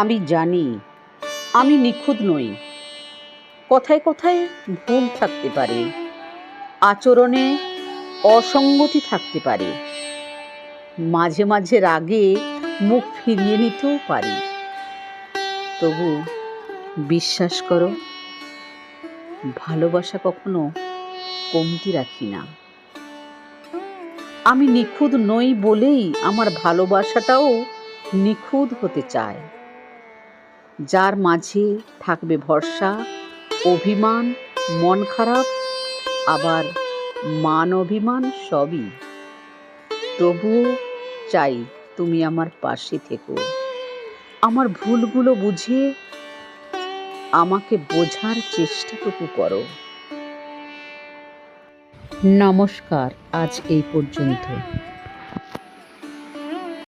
আমি জানি আমি নিখুঁত নই। কথায় কথায় ভুল থাকতে পারে, আচরণে অসঙ্গতি থাকতে পারে, মাঝে মাঝে রাগে মুখ ফিরিয়ে নিতেও পারি। তবু বিশ্বাস করো, ভালোবাসা কখনো কমতি রাখি না। আমি নিখুঁত নই বলেই আমার ভালোবাসাটাও নিখুঁত হতে চায়। যার মাঝে থাকবে ভরসা, অভিমান, মন খারাপ, আবার মান অভিমান সবই। তবুও চাই তুমি আমার পাশে থেকো, আমার ভুলগুলো বুঝে আমাকে বোঝার চেষ্টাটুকু করো। নমস্কার, আজ এই পর্যন্ত।